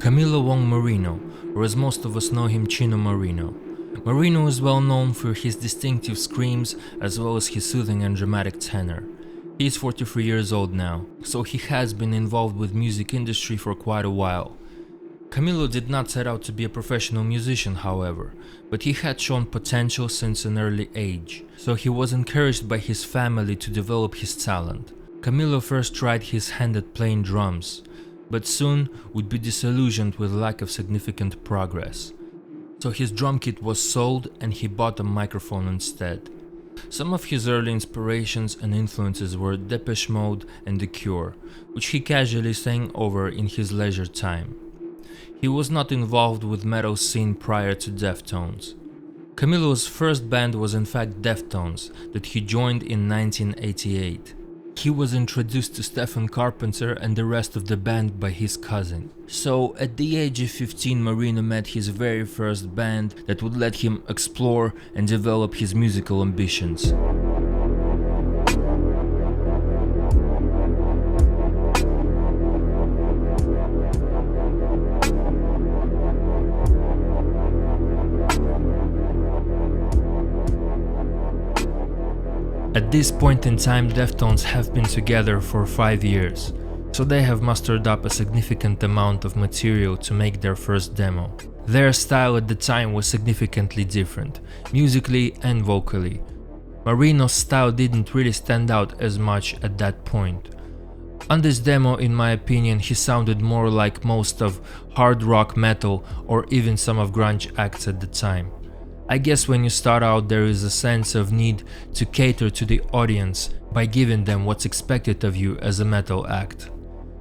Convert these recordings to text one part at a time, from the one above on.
Camilo Moreno, or as most of us know him, Chino Moreno. Moreno is well known for his distinctive screams as well as his soothing and dramatic tenor. He is 43 years old now, so he has been involved with music industry for quite a while. Camilo did not set out to be a professional musician, however, but he had shown potential since an early age, so he was encouraged by his family to develop his talent. Camilo first tried his hand at playing drums, but soon would be disillusioned with lack of significant progress. So his drum kit was sold and he bought a microphone instead. Some of his early inspirations and influences were Depeche Mode and The Cure, which he casually sang over in his leisure time. He was not involved with metal scene prior to Deftones. Camilo's first band was in fact Deftones, that he joined in 1988. He was introduced to Stephen Carpenter and the rest of the band by his cousin. So at the age of 15, Moreno met his very first band that would let him explore and develop his musical ambitions. At this point in time, Deftones have been together for 5 years, so they have mustered up a significant amount of material to make their first demo. Their style at the time was significantly different, musically and vocally. Moreno's style didn't really stand out as much at that point. On this demo, in my opinion, he sounded more like most of hard rock metal or even some of grunge acts at the time. I guess when you start out there is a sense of need to cater to the audience by giving them what's expected of you as a metal act.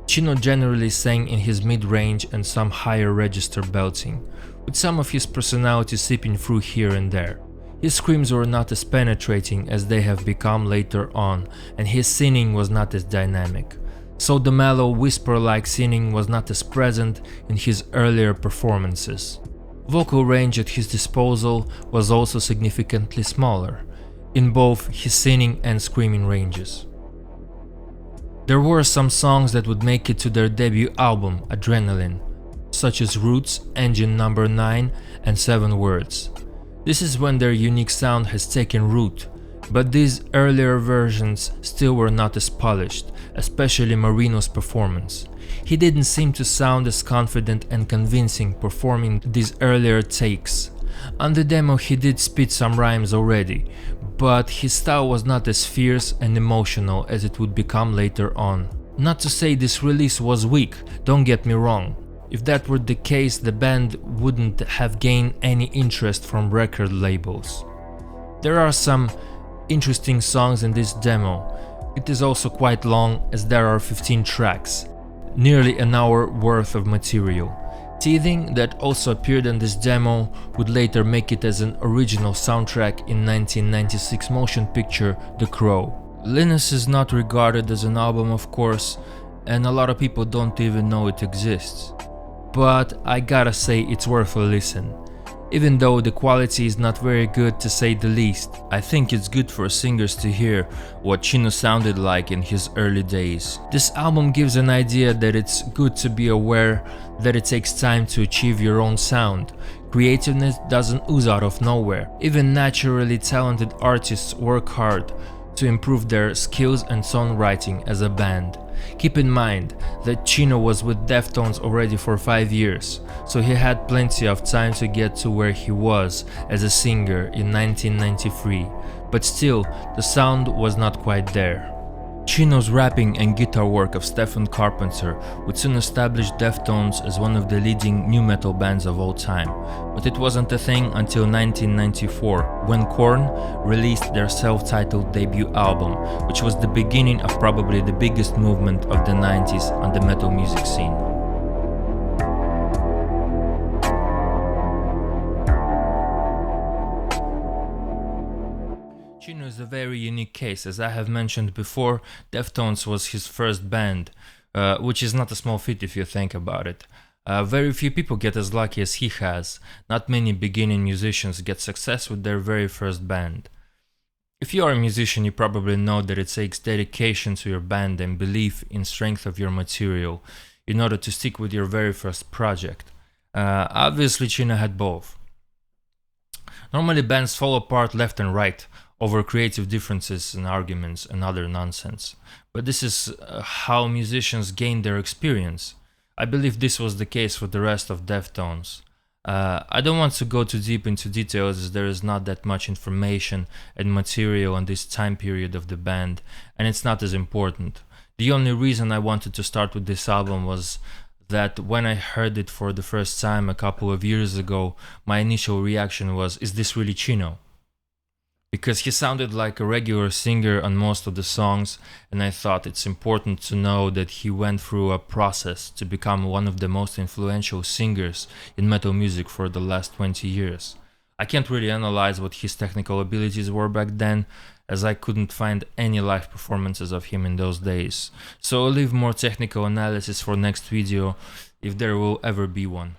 Chino generally sang in his mid-range and some higher register belting, with some of his personality seeping through here and there. His screams were not as penetrating as they have become later on, and his singing was not as dynamic. So the mellow whisper-like singing was not as present in his earlier performances. Vocal range at his disposal was also significantly smaller, in both his singing and screaming ranges. There were some songs that would make it to their debut album, Adrenaline, such as Roots, Engine Number 9 and 7 Words. This is when their unique sound has taken root, but these earlier versions still were not as polished, especially Moreno's performance. He didn't seem to sound as confident and convincing performing these earlier takes. On the demo he did spit some rhymes already, but his style was not as fierce and emotional as it would become later on. Not to say this release was weak, don't get me wrong. If that were the case, the band wouldn't have gained any interest from record labels. There are some interesting songs in this demo. It is also quite long, as there are 15 tracks. Nearly an hour worth of material. Teething, that also appeared in this demo, would later make it as an original soundtrack in 1996 motion picture The Crow. Linus is not regarded as an album, of course, and a lot of people don't even know it exists. But I gotta say it's worth a listen. Even though the quality is not very good to say the least, I think it's good for singers to hear what Chino sounded like in his early days. This album gives an idea that it's good to be aware that it takes time to achieve your own sound. Creativeness doesn't ooze out of nowhere. Even naturally talented artists work hard to improve their skills and songwriting as a band. Keep in mind that Chino was with Deftones already for 5 years, so he had plenty of time to get to where he was as a singer in 1993, but still, the sound was not quite there. Chino's rapping and guitar work of Stephen Carpenter would soon establish Deftones as one of the leading nu metal bands of all time, but it wasn't a thing until 1994, when Korn released their self-titled debut album, which was the beginning of probably the biggest movement of the 90s on the metal music scene. Chino is a very unique case. As I have mentioned before, Deftones was his first band, which is not a small feat if you think about it. Very few people get as lucky as he has. Not many beginning musicians get success with their very first band. If you are a musician, you probably know that it takes dedication to your band and belief in strength of your material. in order to stick with your very first project? Obviously, Chino had both. Normally, bands fall apart left and right over creative differences and arguments and other nonsense. But this is how musicians gain their experience. I believe this was the case for the rest of Deftones. I don't want to go too deep into details as there is not that much information and material on this time period of the band, and it's not as important. The only reason I wanted to start with this album was that when I heard it for the first time a couple of years ago, my initial reaction was, is this really Chino? Because he sounded like a regular singer on most of the songs, and I thought it's important to know that he went through a process to become one of the most influential singers in metal music for the last 20 years. I can't really analyze what his technical abilities were back then, as I couldn't find any live performances of him in those days, so I'll leave more technical analysis for next video, if there will ever be one.